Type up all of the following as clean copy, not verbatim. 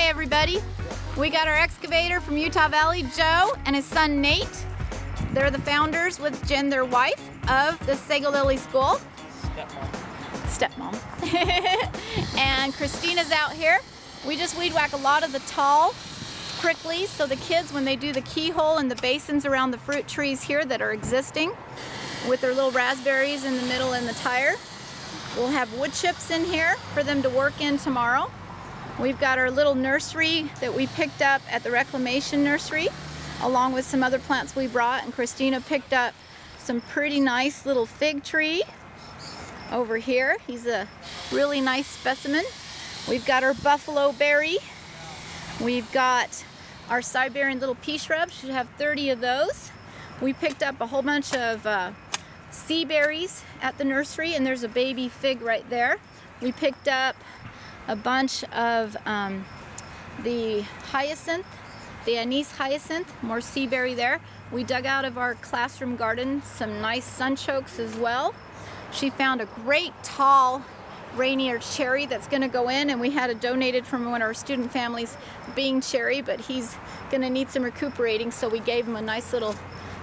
Hey everybody, we got our excavator from Utah Valley, Joe, and his son Nate. They're the founders with Jen, their wife, of the Sego Lily School. Stepmom. And Christina's out here. We just weed whack a lot of the tall pricklies so the kids, when they do the keyhole and the basins around the fruit trees here that are existing with their little raspberries in the middle and the tire, we'll have wood chips in here for them to work in tomorrow. We've got our little nursery that we picked up at the Reclamation Nursery, along with some other plants we brought, and Christina picked up some pretty nice little fig tree over here. He's a really nice specimen. We've got our buffalo berry. We've got our Siberian little pea shrub. Should have 30 of those. We picked up a whole bunch of sea berries at the nursery, and there's a baby fig right there. We picked up a bunch of the hyacinth, the anise hyacinth, more sea berry there. We dug out of our classroom garden some nice sunchokes as well. She found a great tall Rainier cherry that's going to go in, and we had it donated from one of our student families, Bing cherry, but he's going to need some recuperating, so we gave him a nice little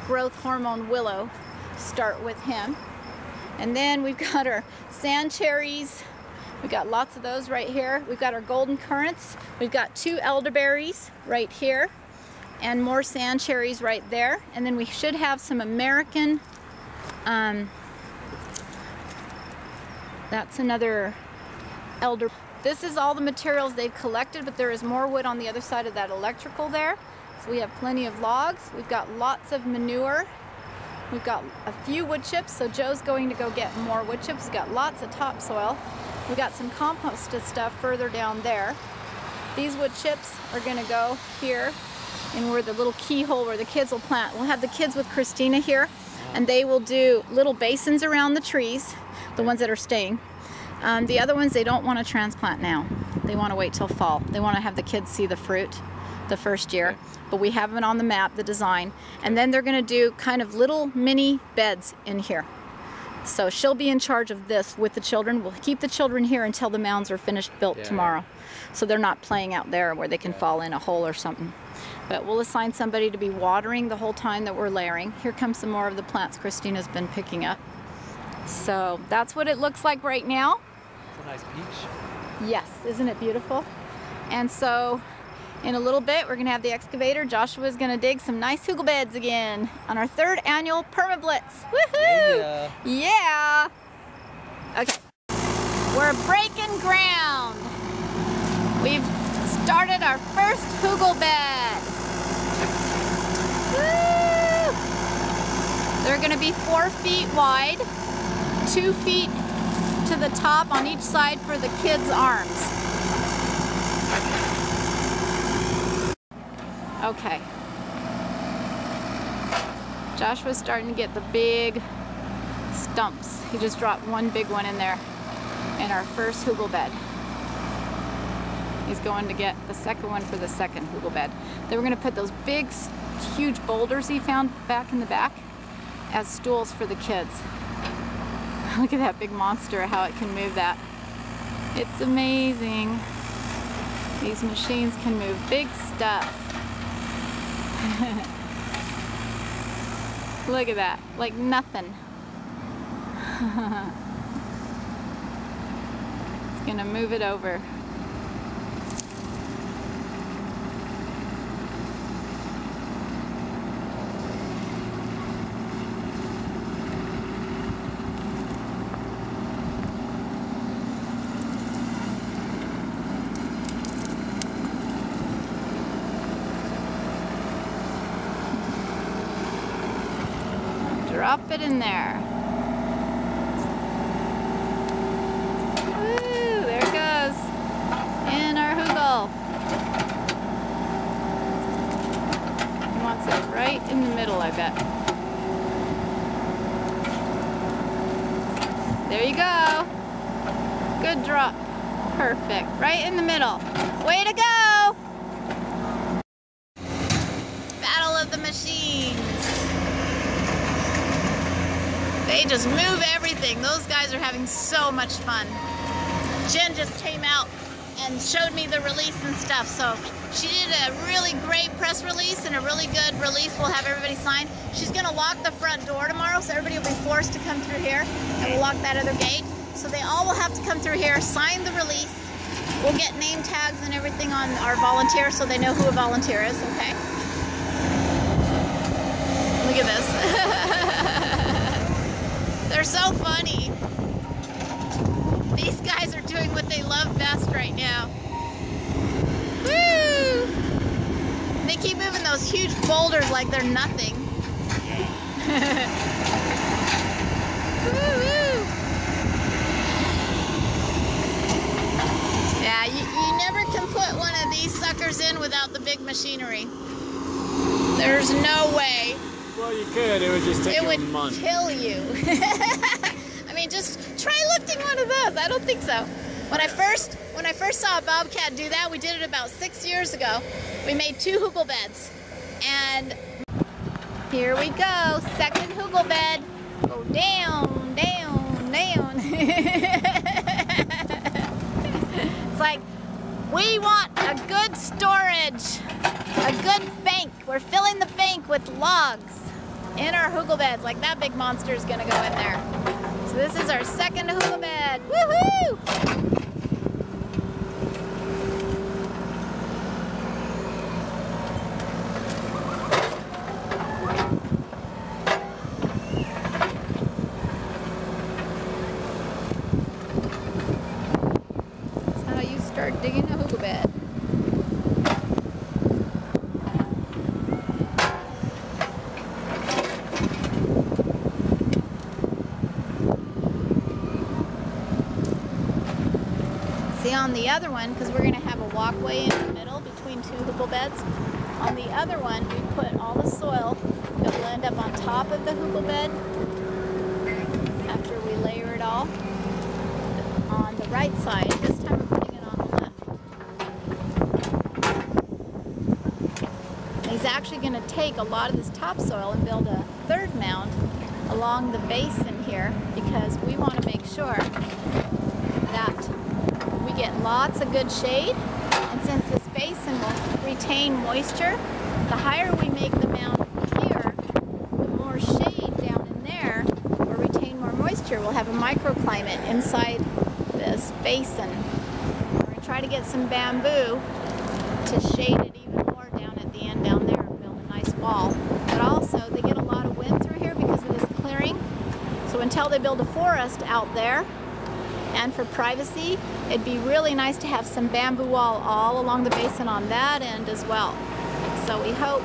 growth hormone willow to start with him. And then we've got our sand cherries. We got lots of those right here. We've got our golden currants. We've got 2 elderberries right here and more sand cherries right there. And then we should have some American, that's another elder. This is all the materials they've collected, but there is more wood on the other side of that electrical there. So we have plenty of logs. We've got lots of manure. We've got a few wood chips, so Joe's going to go get more wood chips. We've got lots of topsoil. We got some composted stuff further down there. These wood chips are going to go here in where the little keyhole where the kids will plant. We'll have the kids with Christina here, and they will do little basins around the trees, the ones that are staying. The other ones they don't want to transplant now. They want to wait till fall. They want to have the kids see the fruit the first year, but we have it on the map, the design, and then they're going to do kind of little mini beds in here. So she'll be in charge of this with the children. We'll keep the children here until the mounds are finished built tomorrow. So they're not playing out there where they can fall in a hole or something. But we'll assign somebody to be watering the whole time that we're layering. Here comes some more of the plants Christina's been picking up. So that's what it looks like right now. It's a nice beach. Yes, isn't it beautiful? And so in a little bit, we're going to have the excavator. Joshua's going to dig some nice hugel beds again on our 3rd annual PERMA BLITZ. Woohoo! Yeah! Okay. We're breaking ground. We've started our first hugel bed. Woo! They're going to be 4 feet wide, 2 feet to the top on each side for the kids' arms. Okay. Joshua's starting to get the big stumps. He just dropped one big one in there in our first hugel bed. He's going to get the second one for the second hugel bed. Then we're going to put those big, huge boulders he found back in the back as stools for the kids. Look at that big monster, how it can move that. It's amazing. These machines can move big stuff. Look at that, like nothing. It's gonna move it over. Drop it in there. Woo, there it goes. In our hugel. He wants it right in the middle, I bet. There you go. Good drop. Perfect. Right in the middle. Way to go! Battle of the machines. They just move everything. Those guys are having so much fun. Jen just came out and showed me the release and stuff. So she did a really great press release and a really good release. We'll have everybody sign. She's gonna lock the front door tomorrow, so everybody will be forced to come through here, and we'll lock that other gate. So they all will have to come through here, sign the release. We'll get name tags and everything on our volunteer so they know who a volunteer is, okay? Look at this. They're so funny. These guys are doing what they love best right now. Woo! They keep moving those huge boulders like they're nothing. Woo-woo! Yeah, you never can put one of these suckers in without the big machinery. There's no way. Well, you could. It would just take you a month. It would kill you. I mean, just try lifting one of those. I don't think so. When I first saw a bobcat do that, we did it about 6 years ago. We made 2 hugel beds, and here we go. Second hugel bed. Go down, down, down. It's like, we want a good storage, a good bank. We're filling the bank with logs in our hugel beds. Like that big monster is gonna go in there. So this is our second hugel bed. Woohoo! That's how you start digging a hugel bed. On the other one, because we're going to have a walkway in the middle between 2 hugel beds, on the other one we put all the soil that will end up on top of the hugel bed after we layer it all on the right side. This time we're putting it on the left. He's actually going to take a lot of this topsoil and build a third mound along the basin here, because we want to make sure that we get lots of good shade, and since this basin will retain moisture, the higher we make the mound here, the more shade down in there will retain more moisture. We'll have a microclimate inside this basin. We're going to try to get some bamboo to shade it even more down at the end down there and build a nice wall. But also they get a lot of wind through here because of this clearing. So until they build a forest out there, and for privacy, it'd be really nice to have some bamboo wall all along the basin on that end as well. So we hope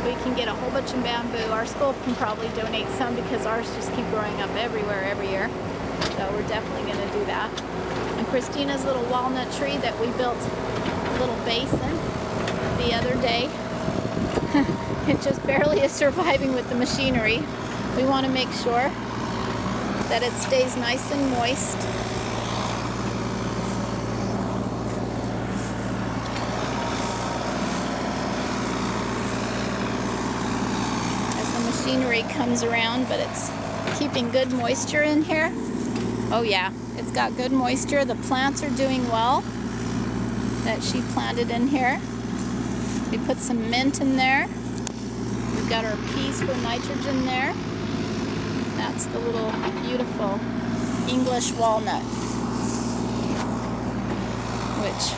we can get a whole bunch of bamboo. Our school can probably donate some because ours just keep growing up everywhere every year. So we're definitely going to do that. And Christina's little walnut tree that we built a little basin the other day, it just barely is surviving with the machinery. We want to make sure that it stays nice and moist. Machinery comes around, but it's keeping good moisture in here. Oh yeah, it's got good moisture. The plants are doing well that she planted in here. We put some mint in there. We've got our piece for nitrogen there. That's the little beautiful English walnut, which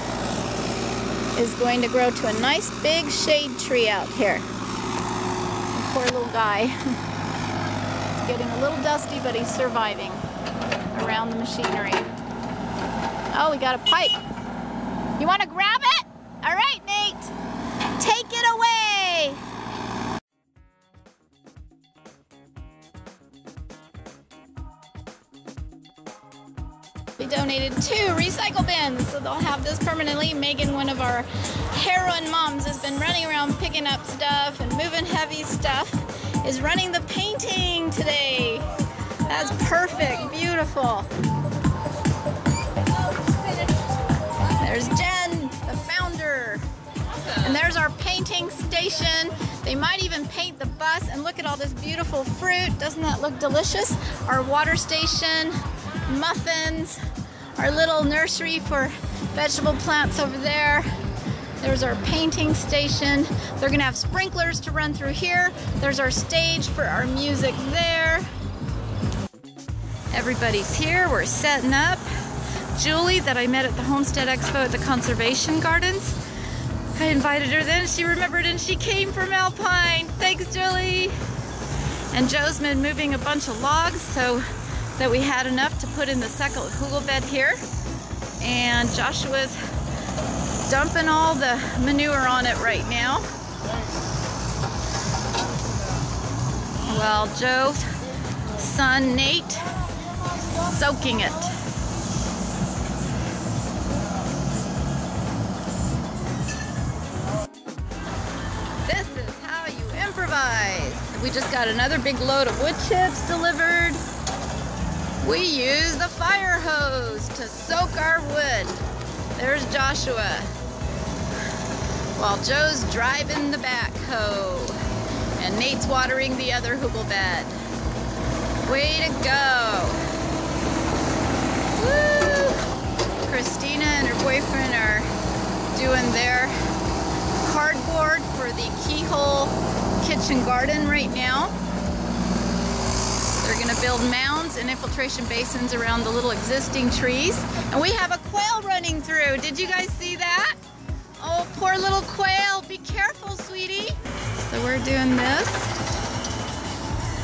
is going to grow to a nice big shade tree out here. Poor little guy. It's getting a little dusty, but he's surviving around the machinery. Oh, we got a pipe. You want to grab it? All right, Nate. Take it away. We donated 2 recycle bins, so they'll have this permanently. Megan, one of our heroine moms, has been running around picking up stuff and moving heavy stuff, is running the painting today. That's perfect, beautiful. There's Jen, the founder. And there's our painting station. They might even paint the bus, and look at all this beautiful fruit. Doesn't that look delicious? Our water station, muffins, our little nursery for vegetable plants over there. There's our painting station. They're gonna have sprinklers to run through here. There's our stage for our music there. Everybody's here, we're setting up. Julie, that I met at the Homestead Expo at the Conservation Gardens, I invited her then, she remembered and she came from Alpine. Thanks, Julie. And Joe's been moving a bunch of logs so that we had enough to put in the second hugel bed here. And Joshua's dumping all the manure on it right now. While Joe's son, Nate, soaking it. This is how you improvise. We just got another big load of wood chips delivered. We use the fire hose to soak our wood. There's Joshua, while Joe's driving the backhoe and Nate's watering the other hugel bed. Way to go. Woo! Christina and her boyfriend are doing their cardboard for the keyhole kitchen garden right now. They're gonna build mounds and infiltration basins around the little existing trees. And we have a quail running through. Did you guys see that? Oh, poor little quail. Be careful, sweetie. So we're doing this.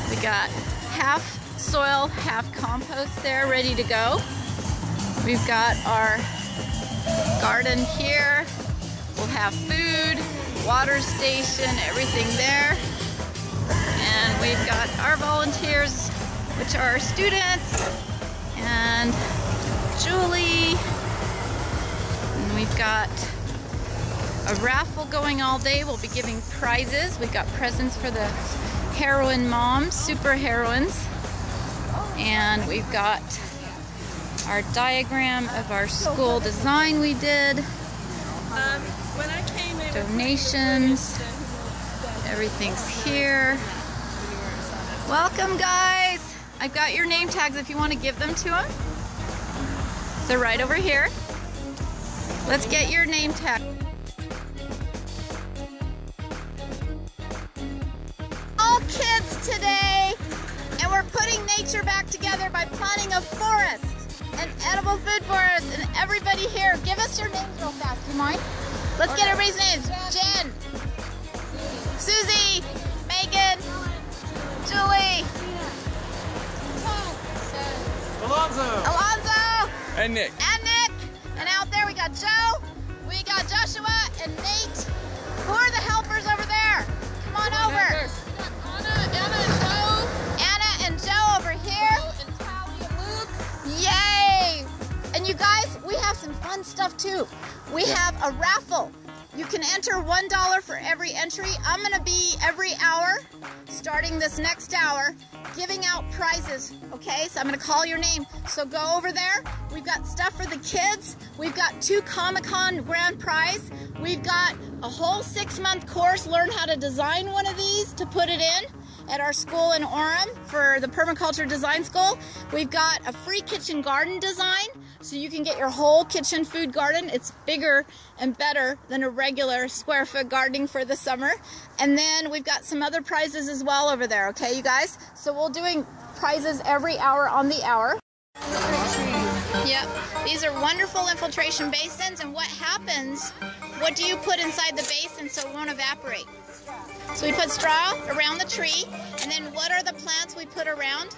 We got half soil, half compost there ready to go. We've got our garden here. We'll have food, water station, everything there. And we've got our volunteers, which are our students, and Julie. And we've got a raffle going all day. We'll be giving prizes. We've got presents for the heroine moms, super heroines. And we've got our diagram of our school design we did. When I came in, donations. Everything's here. Welcome, guys. I've got your name tags if you want to give them to them. They're right over here. Let's get your name tag. All kids today, and we're putting nature back together by planting a forest, an edible food forest, and everybody here, give us your names real fast. Do you mind? Let's get everybody's names. Jen, Susie, Megan, Julie, Alonzo, And Nick. and out there we got Joe, we got Joshua and Nate. Who are the helpers over there? Come on over. Anna and Joe over here. and Tally and Luke. Yay! And you guys, we have some fun stuff too. We have a raffle. You can enter $1 for every entry. I'm gonna be every hour, starting this next hour, giving out prizes, okay? So I'm gonna call your name. So go over there. We've got stuff for the kids. We've got 2 Comic-Con grand prize. We've got a whole 6-month course, learn how to design one of these to put it in at our school in Orem for the Permaculture Design School. We've got a free kitchen garden design, so you can get your whole kitchen food garden. It's bigger and better than a regular square foot gardening for the summer. And then we've got some other prizes as well over there, okay, you guys? So we're doing prizes every hour on the hour. Yep, these are wonderful infiltration basins, and what happens, what do you put inside the basin so it won't evaporate? So we put straw around the tree, and then what are the plants we put around?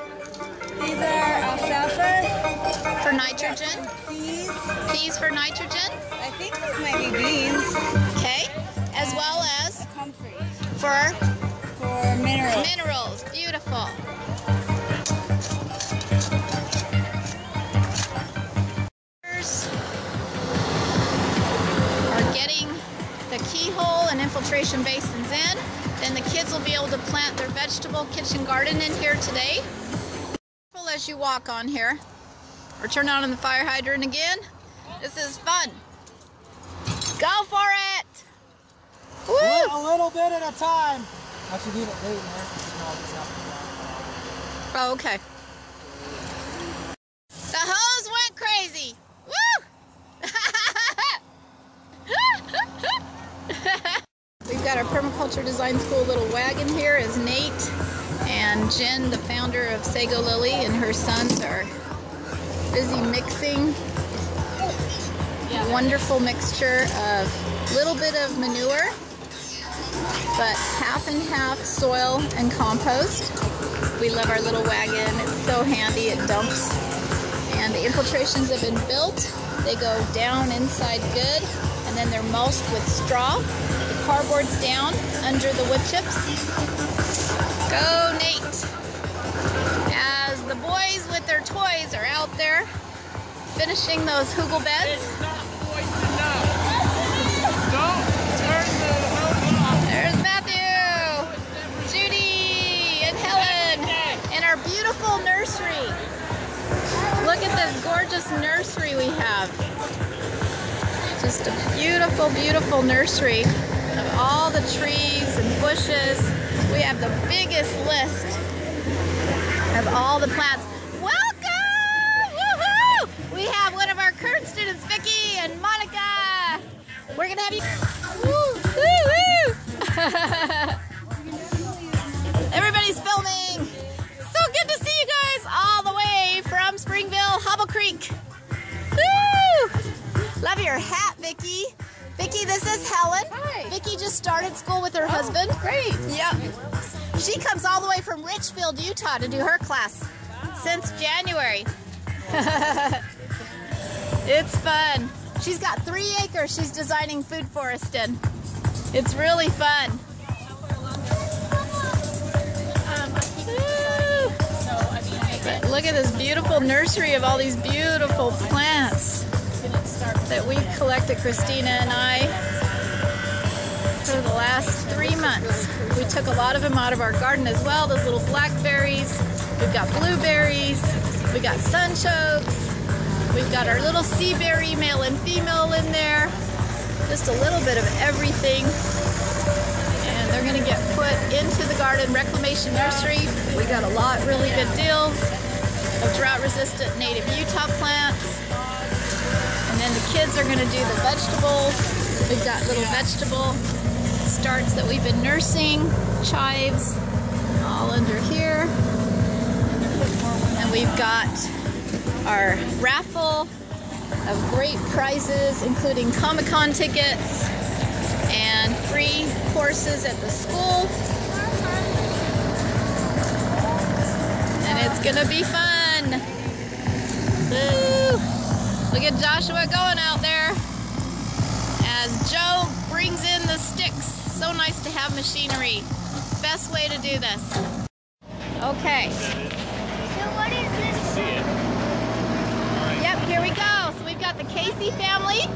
These are alfalfa. For nitrogen? Peas. Peas for nitrogen? I think these might be beans. Okay, as well as Comfrey. for Minerals. minerals. Beautiful. Are getting the keyhole and infiltration basins in. Then the kids will be able to plant their vegetable kitchen garden in here today. As you walk on here, or turn on the fire hydrant again. This is fun. Go for it! Woo! A little bit at a time. Actually, leave it late in there. Oh, okay. The hose went crazy. Woo! got our Permaculture Design School little wagon here is Nate and Jen, the founder of Sego Lily, and her sons are busy mixing a wonderful mixture of a little bit of manure, but half and half soil and compost. We love our little wagon. It's so handy, it dumps. And the infiltrations have been built. They go down inside good, and then they're mulched with straw. The cardboard's down under the wood chips. Go Nate! As the boys with their toys are out there finishing those hugel beds. It's not moist enough. Don't turn the hose off. There's Matthew, Judy, and Helen, and our beautiful nursery. Look at this gorgeous nursery we have. Just a beautiful, beautiful nursery of all the trees and bushes. We have the biggest list of all the plants. Welcome! Woohoo! We have one of our current students, Vicki and Monica. We're gonna have you. Woo! Woo! Everybody's filming. So good to see you guys all the way from Springville, Hobble Creek. Woo! Love your hat, Vicki. Vicki, this is Helen. Hi. Vicki just started school with her husband. Great. Yep. She comes all the way from Richfield, Utah to do her class since January. It's fun. She's got 3 acres she's designing food forest in. It's really fun. Look at this beautiful nursery of all these beautiful plants that we've collected, Christina and I, for the last 3 months. We took a lot of them out of our garden as well, those little blackberries. We've got blueberries, we got sunchokes, we've got our little sea berry, male and female in there. Just a little bit of everything. And they're gonna get put into the garden reclamation nursery. We got a lot really good deals of drought-resistant native Utah plants. And then the kids are gonna do the vegetables. We've got little vegetable starts that we've been nursing, chives, all under here. And we've got our raffle of great prizes, including Comic-Con tickets and free courses at the school. And it's gonna be fun. Woo! Look at Joshua going out there as Joe brings in the sticks. So nice to have machinery. Best way to do this. Okay. So what is this? See it. Yep, here we go. So we've got the Casey family,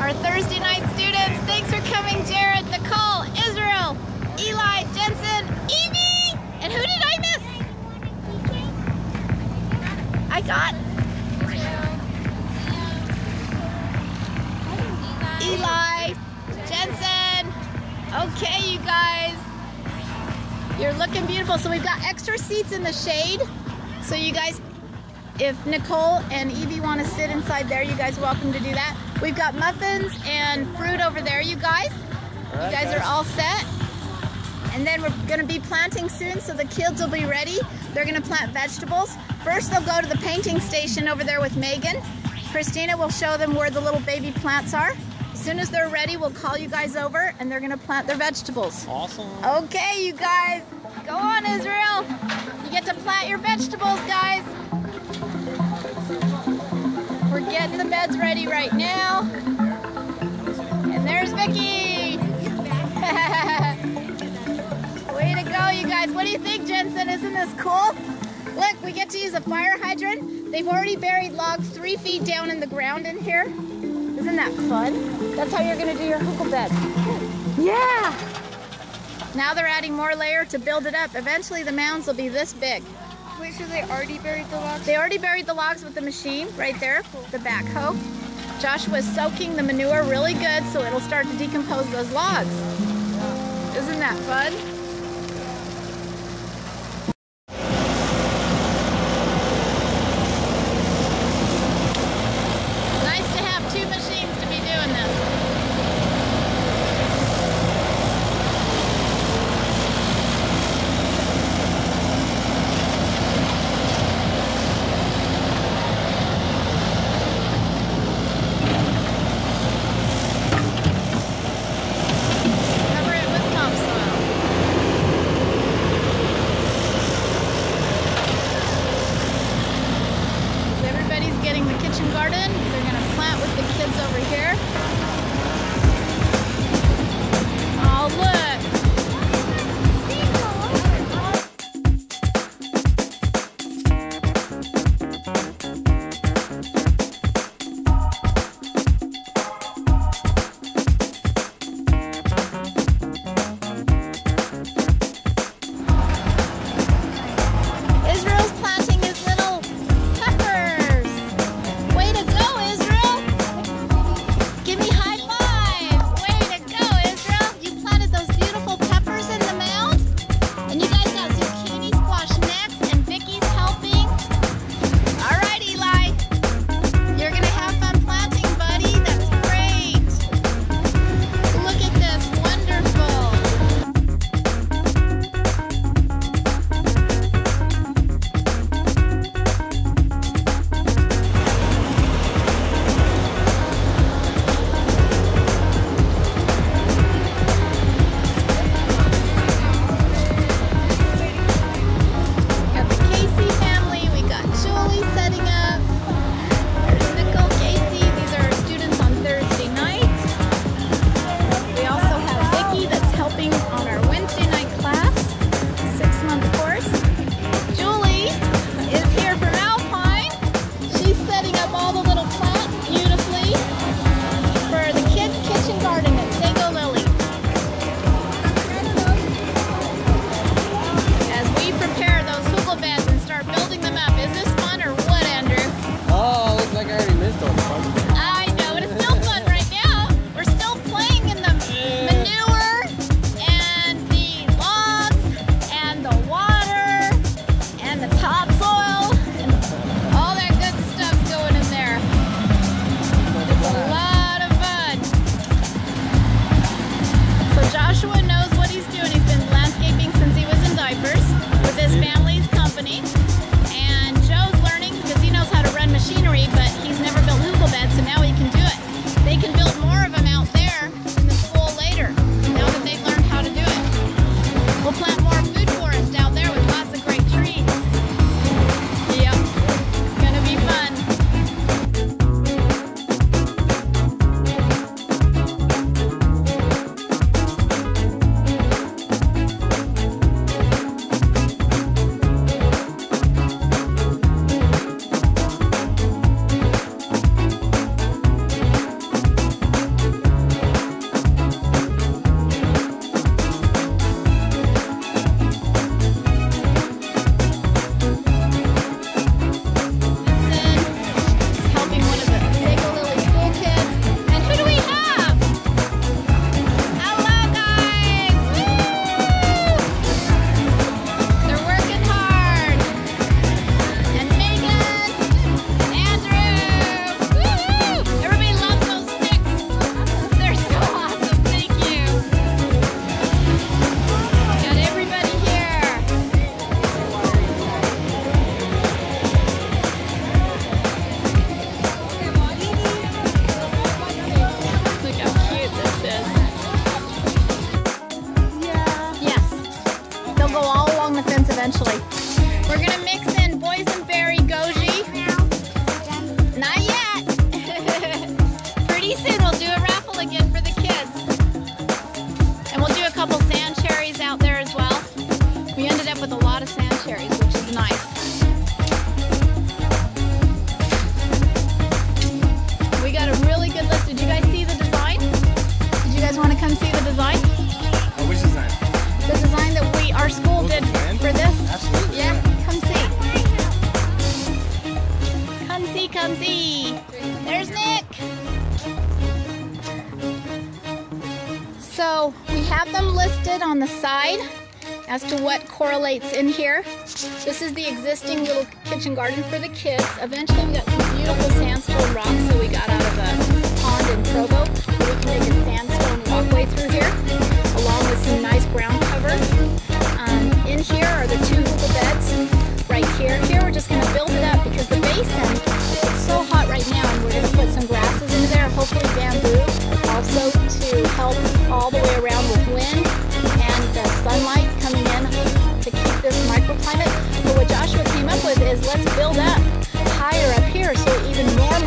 our Thursday night students. Thanks for coming, Jared, Nicole, Israel, Eli, Jensen, Evie, and who did I miss? I got Eli, Jensen. Okay, you guys. You're looking beautiful. So we've got extra seats in the shade. So you guys, if Nicole and Evie want to sit inside there, you guys are welcome to do that. We've got muffins and fruit over there, you guys. You guys are all set. And then we're gonna be planting soon, so the kids will be ready. They're gonna plant vegetables. First, they'll go to the painting station over there with Megan. Christina will show them where the little baby plants are. As soon as they're ready, we'll call you guys over and they're gonna plant their vegetables. Awesome. Okay, you guys. Go on, Israel. You get to plant your vegetables, guys. We're getting the beds ready right now. And there's Vicki. Way to go, you guys. What do you think, Jensen? Isn't this cool? Look, we get to use a fire hydrant. They've already buried logs 3 feet down in the ground in here. Isn't that fun? That's how you're gonna do your hugel bed. Yeah! Now they're adding more layer to build it up. Eventually the mounds will be this big. Wait, so they already buried the logs? They already buried the logs with the machine right there, the backhoe. Joshua's soaking the manure really good so it'll start to decompose those logs. Isn't that fun? Nice to have 2 machines to be doing this. kitchen garden. They're going to plant with the kids over here. Oh, look. Eventually. We're gonna mix in boysenberry goji. Not yet. Pretty soon we'll do a raffle again for the kids. And we'll do a couple sand cherries out there as well. We ended up with a lot of sand cherries, which is nice. We got a really good list. Did you guys see the design? Did you guys want to come see the design? Oh, which design? The design that our school did for this. Absolutely. Yeah, come see. Come see, come see. There's Nick. So we have them listed on the side as to what correlates in here. This is the existing little kitchen garden for the kids. Eventually we got some beautiful sandstone rocks that we got out of a pond in Provo. We can make a sandstone walkway through here, along with some nice ground cover. In here are the 2 hookah beds right here. Here we're just going to build it up because the basin, it's so hot right now, and we're going to put some grasses into there, hopefully bamboo, also to help all the way around with wind and the sunlight coming in to keep this microclimate. But what Joshua came up with is let's build up higher up here so even more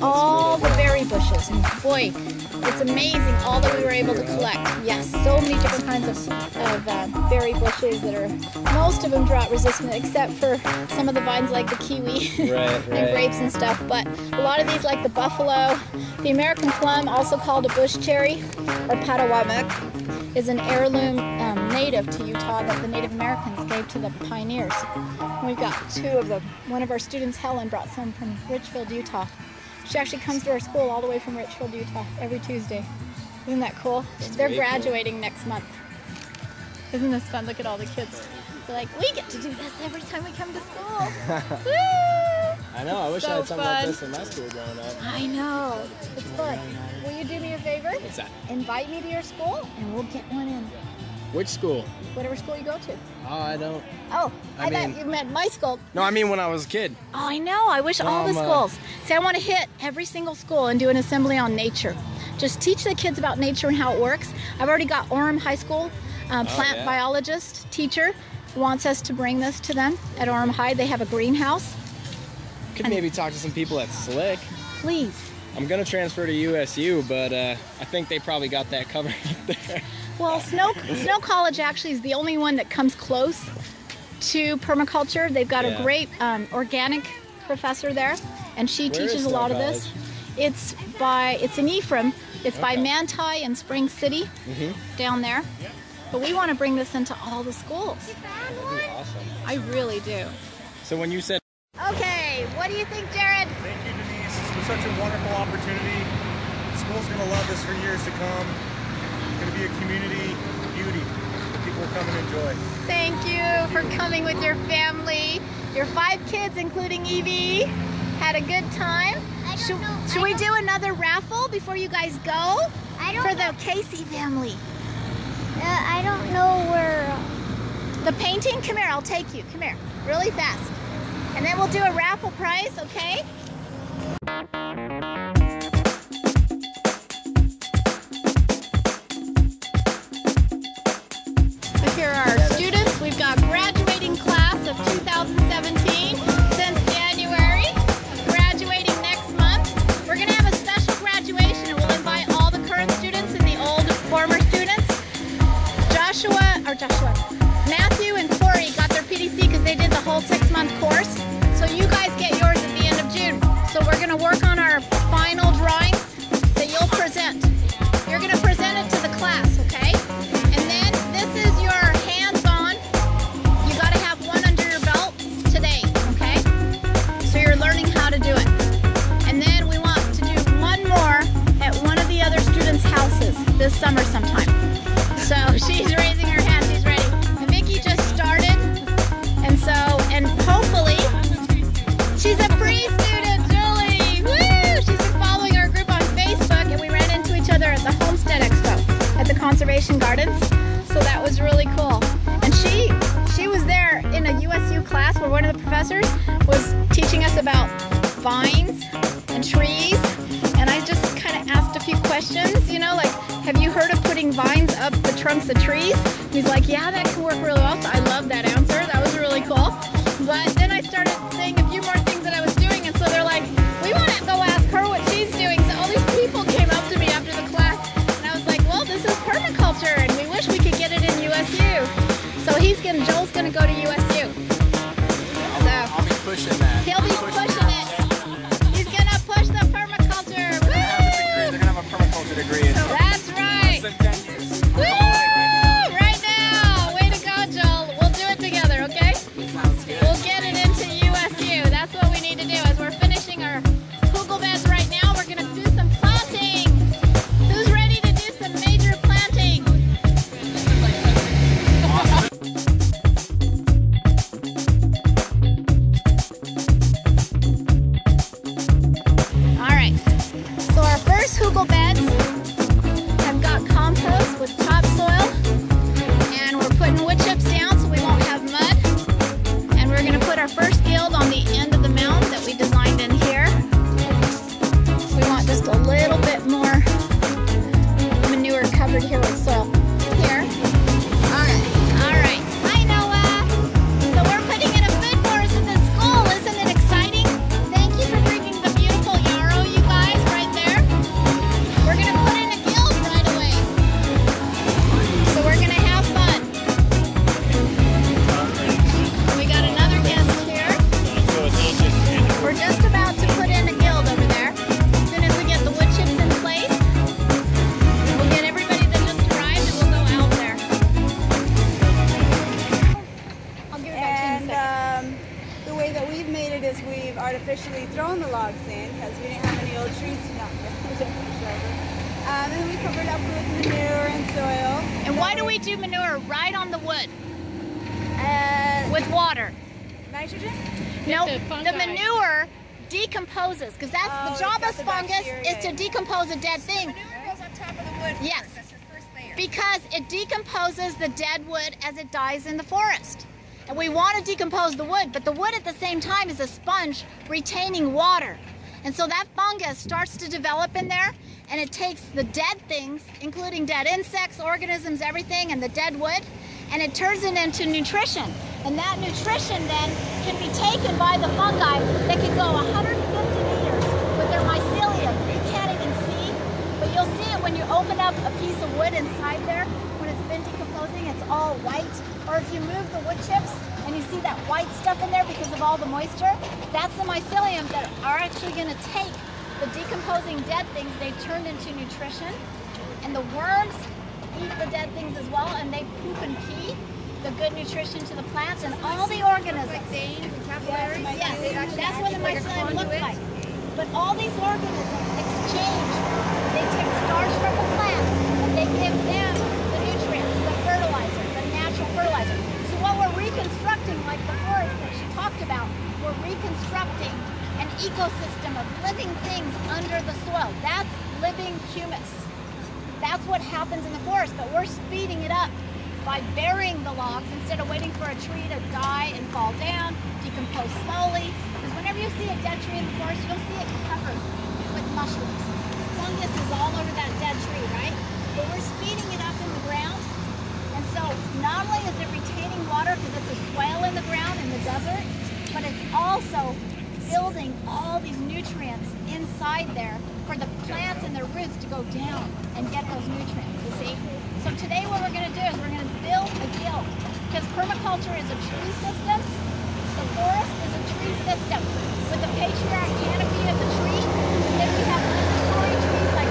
all the berry bushes. And boy, it's amazing all that we were able to collect. Yes, so many different kinds of berry bushes that are, most of them drought resistant, except for some of the vines like the kiwi and grapes and stuff. But a lot of these, like the buffalo, the American plum, also called a bush cherry, or patawamek, is an heirloom native to Utah that the Native Americans gave to the pioneers. We've got 2 of them. One of our students, Helen, brought some from Richfield, Utah. She actually comes to our school all the way from Richfield, Utah, every Tuesday. Isn't that cool? They're graduating next month. Isn't this fun? Look at all the kids. They're like, we get to do this every time we come to school. Woo! I know, I wish I had something like this in my school growing up. I know. It's fun. Will you do me a favor? What's that? Invite me to your school and we'll get one in. Which school? Whatever school you go to. Oh, I don't. Oh, I thought you meant my school. No, I mean when I was a kid. Oh, I know. I wish all the schools. See, I want to hit every single school and do an assembly on nature. Just teach the kids about nature and how it works. I've already got Orem High School, plant biologist teacher wants us to bring this to them at Orem High. They have a greenhouse. Could maybe talk to some people at Slick. Please. I'm gonna transfer to USU, but I think they probably got that covered up there. Well, Snow College actually is the only one that comes close to permaculture. They've got a great organic professor there, and she teaches a lot of this. It's in Ephraim. It's by Manti and Spring City down there. But we want to bring this into all the schools. That'd be awesome. I really do. So when you said... Okay, what do you think, Jared? Thank you, Denise. This was such a wonderful opportunity. The school's going to love this for years to come. It's going to be a community beauty that people will come and enjoy. Thank you for coming with your family. Your 5 kids, including Evie, had a good time. Should we do another raffle before you guys go? For the Casey family. I don't know where. The painting? Come here, I'll take you. Come here, really fast. And then we'll do a raffle prize, okay? Here are our students. We've got graduating class of 2017 since January. Graduating next month. We're going to have a special graduation and we'll invite all the current students and the old former students. Matthew and Corey got their PDC because they did the whole 6-month course. So you guys get yours at the end of June. So we're going to work on our final drawings that you'll present. You're going to present it to the class, okay? And then this is your hands-on. You got to have one under your belt today, okay? So you're learning how to do it. And then we want to do one more at one of the other students' houses this summer sometime. So she's raising her hand, she's ready. And Vicky just started, and hopefully, she's a pre-student, Julie! Woo! She's been following our group on Facebook, and we ran into each other at the Homestead Expo at the Conservation Gardens. So that was really cool. And she was there in a USU class where one of the professors was teaching us about vines and trees. And I just kind of asked a few questions, you know, like, have you heard of putting vines up the trunks of trees? He's like, yeah, that can work really well. So I love that answer. That was really cool. But then I started saying a few more things that I was doing, and so they're like, we want to go ask her what she's doing. So all these people came up to me after the class, and I was like, well, this is permaculture, and we wish we could get it in USU. So Joel's gonna go to USU. I'll be pushing that. He'll be pushing it. He's gonna push the permaculture. Woo! They're gonna have a permaculture degree in That's right. less than 10 years. Woo! Right now. Way to go, Joel. We'll do it together, okay? Sounds good. We'll get it into USU. That's what we need to do. As we're finishing our Google beds right now, we're gonna do some planting. Who's ready to do some major planting? officially thrown the logs in because we didn't have any old trees to knock down. And then we covered up with manure and soil. And why do we do manure right on the wood? With water? Nitrogen? No, the manure decomposes, because that's the job of fungus is to decompose a dead thing. Manure goes on top of the wood. Yes. First. That's your first layer. Because it decomposes the dead wood as it dies in the forest. And we want to decompose the wood, but the wood at the same time is a sponge retaining water. And so that fungus starts to develop in there, and it takes the dead things, including dead insects, organisms, everything, and the dead wood, and it turns it into nutrition. And that nutrition then can be taken by the fungi that can go 150 meters with their mycelium. You can't even see, but you'll see it when you open up a piece of wood inside there. When it's been decomposing, it's all white. Or if you move the wood chips and you see that white stuff in there because of all the moisture, that's the mycelium that are actually going to take the decomposing dead things they've turned into nutrition. And the worms eat the dead things as well, and they poop and pee the good nutrition to the plants and all the organisms. Like veins and capillaries? Yes, that's what the mycelium looks like. But all these organisms exchange. They take starch from the plants and they give them the nutrients, the fertilizer, the natural fertilizer. So what we're reconstructing, like the forest that she talked about, we're reconstructing an ecosystem of living things under the soil. That's living humus. That's what happens in the forest, but we're speeding it up by burying the logs instead of waiting for a tree to die and fall down, decompose slowly. Because whenever you see a dead tree in the forest, you'll see it covered with mushrooms. Fungus is all over that dead tree, right? But we're speeding it up in the ground. And so not only is it retaining water because it's a swale in the ground in the desert, but it's also building all these nutrients inside there for the plants and their roots to go down and get those nutrients, you see? So today what we're going to do is we're going to build a guild, because permaculture is a tree system. The forest is a tree system with the patriarch canopy of the tree. And then we have understory trees like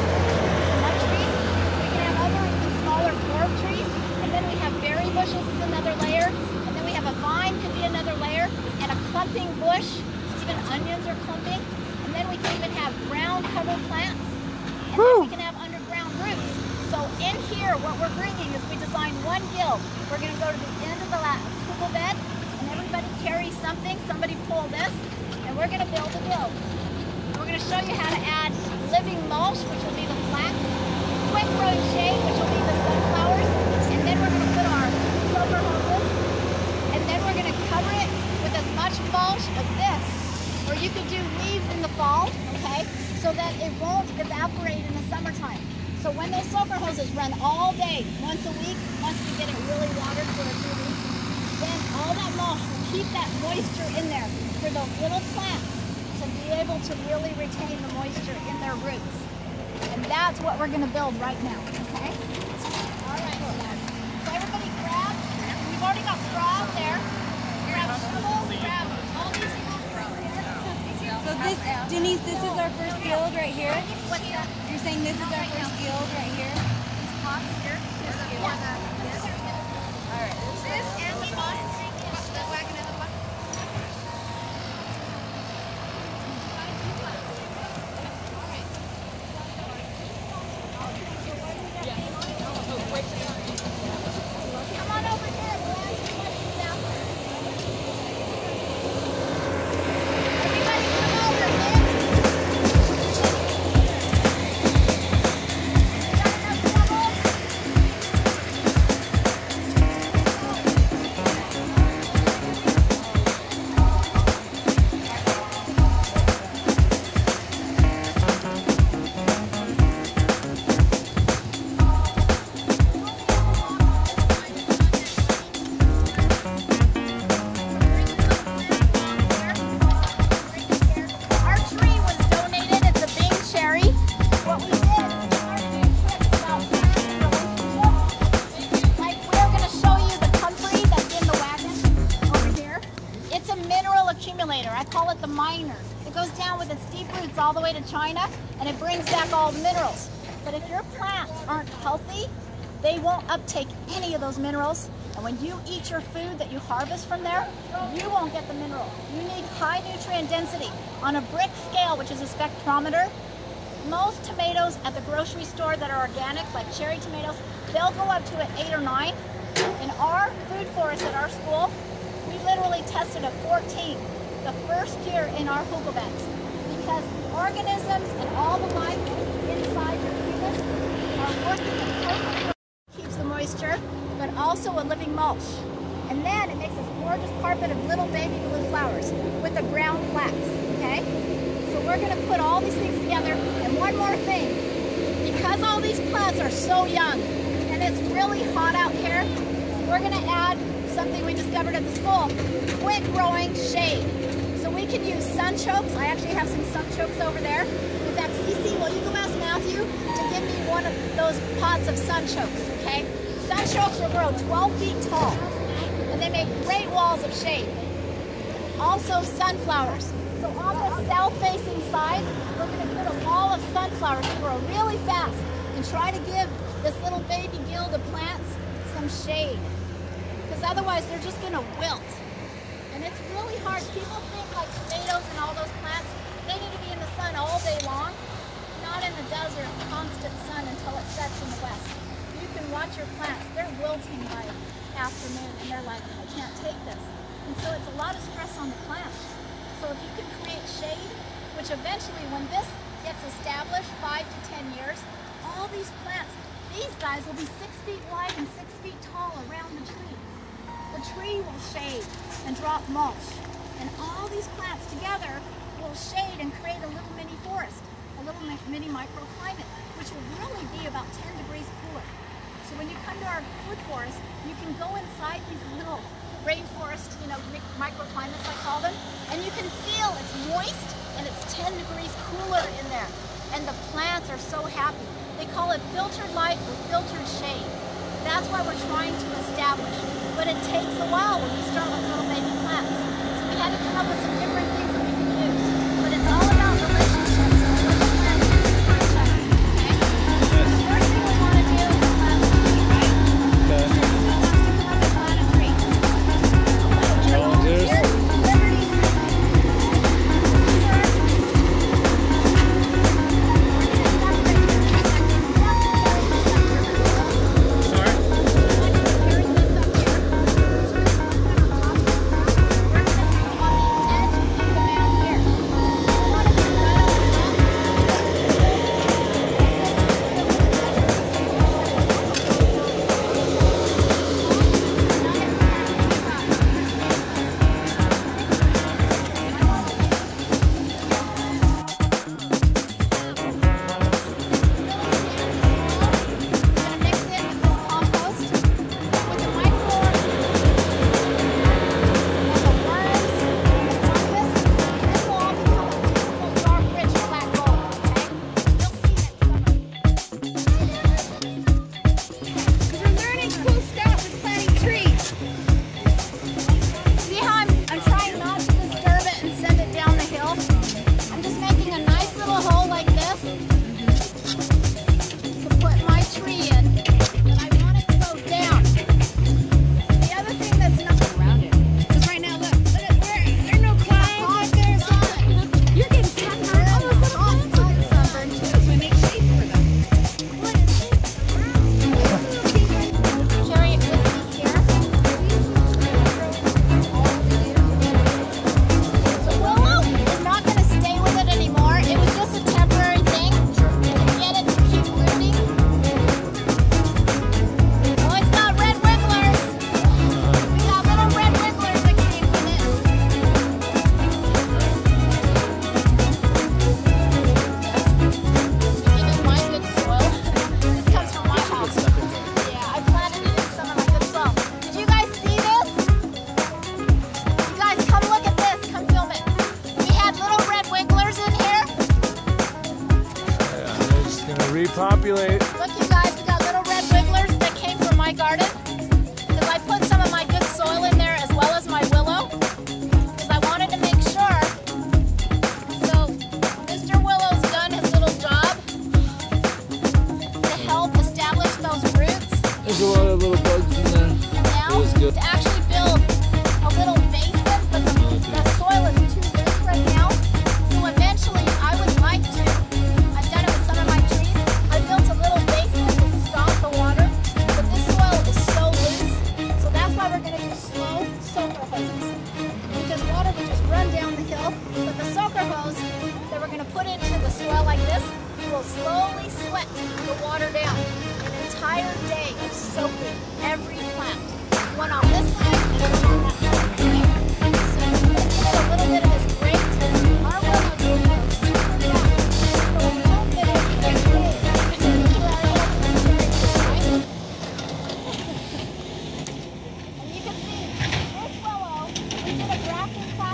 nut trees. We can have other even smaller dwarf trees. And then we have berry bushes is another layer. And then we have a vine could be another layer. And a clumping bush, even onions are clumping. And then we can even have ground cover plants. And then we can have underground roots. So in here, what we're bringing is we designed one guild. We're going to go to the end of the last swivel bed, and everybody carries something. Somebody pull this, and we're going to build a guild. We're going to show you how to add living mulch, which will be the flax, quick growing shade, which will be the sunflowers, and then we're going to put our silver hoses, and then we're going to cover it with as much mulch of this, or you could do leaves in the fall, okay, so that it won't evaporate in the summertime. So when those soaker hoses run all day, once a week, once we get it really watered for a few weeks, then all that mulch will keep that moisture in there for those little plants to be able to really retain the moisture in their roots. And that's what we're going to build right now, okay? All right. So everybody grab, we've already got straw out there. Grab shovels, grab all these tools right here. So this, Denise, this is our first guild right here? What's that? You're saying this is our first guild right here? These pots here. This is one. This. All right. This and the pot. The wagon and the pot. Come on over here. We'll ask you questions after. Everybody come over, kids. Our tree was donated. It's a Bing cherry. What we did in our few trips about plant relationships, like we're going to show you the country that's in the wagon over here. It's a mineral accumulator. I call it the miner. It goes down with its deep roots all the way to China, and it brings back all the minerals. But if your plants aren't healthy, they won't uptake any of those minerals, And when you eat your food that you harvest from there, you won't get the mineral. You need high nutrient density. On a brick scale, which is a spectrometer, most tomatoes at the grocery store that are organic, like cherry tomatoes, they'll go up to an 8 or 9. In our food forest at our school, we literally tested a 14 the first year in our hugel beds, because the organisms and all the life inside your humus are working in close, keeps the moisture, but also a living mulch. And then it makes this gorgeous carpet of little baby blue flowers with the brown flax, okay? So we're gonna put all these things together. And one more thing, because all these plants are so young and it's really hot out here, we're gonna add something we discovered at the school, quick growing shade. So we can use sunchokes. I actually have some sunchokes over there. In fact, Cece, will you go ask Matthew to give me one of those pots of sunchokes, okay? Sunchokes will grow 12 feet tall, and they make great walls of shade. Also sunflowers. So on the south-facing side, we're going to put a wall of sunflowers to grow really fast and try to give this little baby guild of plants some shade. Because otherwise they're just going to wilt. And it's really hard. People think like tomatoes and all those plants, they need to be in the sun all day long. Not in the desert, constant sun until it sets in the west. You can watch your plants. They're wilting by afternoon and they're like, I can't take this. And so it's a lot of stress on the plant. So if you can create shade, which eventually when this gets established, 5 to 10 years, all these plants, these guys will be 6 feet wide and 6 feet tall around the tree. The tree will shade and drop mulch. And all these plants together will shade and create a little mini forest, a little mini microclimate, which will really be about 10 degrees cooler. So when you come to our food forest, you can go inside these little rainforest, microclimates I call them, and you can feel it's moist and it's 10 degrees cooler in there. And the plants are so happy. They call it filtered light or filtered shade. That's why we're trying to establish. But it takes a while when we start with little baby plants. So we had to come up with some different things that we can use. But it's all about relationships and what the plants do for each other. Okay? The first thing we want to do is plant a tree, right? Okay. So plant a tree. Here's Liberty.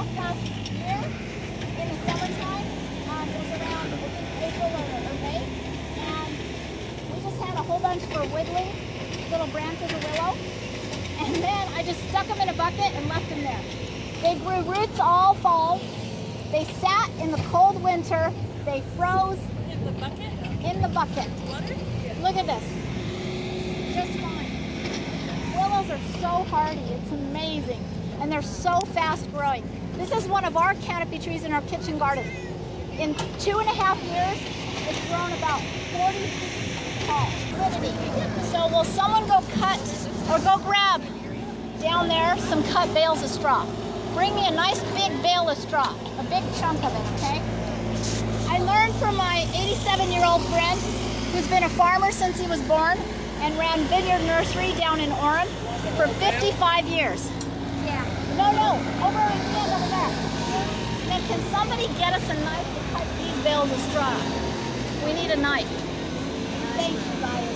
last year, in the summertime, it was around April or May, and we just had a whole bunch for whittling, little branches of willow, and then I just stuck them in a bucket and left them there. They grew roots all fall. They sat in the cold winter. They froze. In the bucket? In the bucket. Water? Look at this. Just fine. Willows are so hardy. It's amazing. And they're so fast growing. This is one of our canopy trees in our kitchen garden. In 2.5 years, it's grown about 40 feet tall. So will someone go cut or go grab down there some cut bales of straw? Bring me a nice big bale of straw, a big chunk of it, okay? I learned from my 87-year-old friend who's been a farmer since he was born and ran Vineyard Nursery down in Orem for 55 years. Yeah. No, over there. Then can somebody get us a knife to cut these bales of straw? We need a knife. Thank you, guys.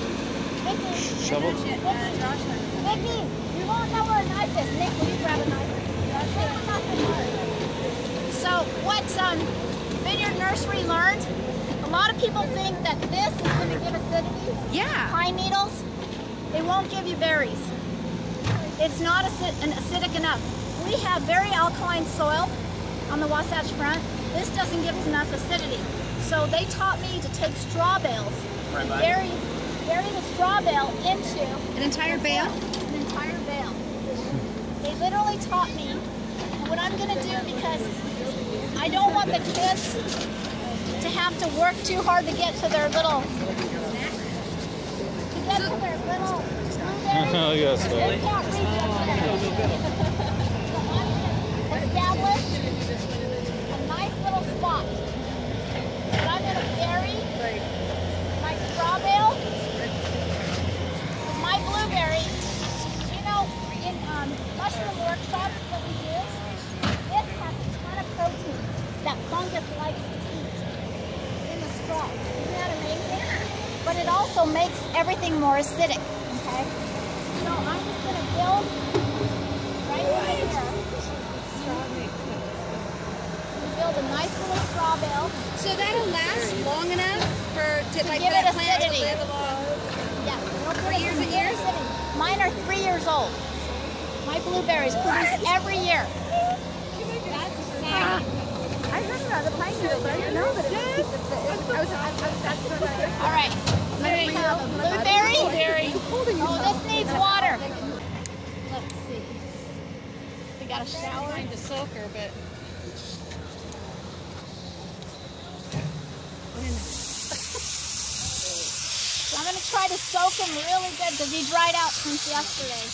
Vicky. Shovel? Vicky, you won't know where a knife is. Nick, will you grab a knife? So what Vineyard Nursery learned, a lot of people think that this is going to give acidity. Yeah. Pine needles, they won't give you berries. It's not acidic enough. We have very alkaline soil on the Wasatch Front. This doesn't give us enough acidity. So they taught me to take straw bales and bury the straw bale into An entire bale? An entire bale. They literally taught me, and what I'm going to do, because I don't want the kids to have to work too hard to get to their little, Oh, yes. they can't reach it. So I'm going to establish a nice little spot. And I'm going to bury my straw bale with my blueberry. You know, in mushroom workshops that we use, this has a ton of protein that fungus likes to eat in the straw. Isn't that amazing? But it also makes everything more acidic, okay? So I'm just going to build right over here. Build a nice little straw bale. So that'll last long enough to like give that it plant to acidity. live along. Yeah, For years and years? Mine are 3 years old. My blueberries produce every year. That's exciting. I heard about the pine needle, but I didn't know that it was All right, we have a blueberry. Oh, this needs water. Let's see. We got a shower. Trying to soak her, but So I'm going to try to soak him really good because he dried out since yesterday.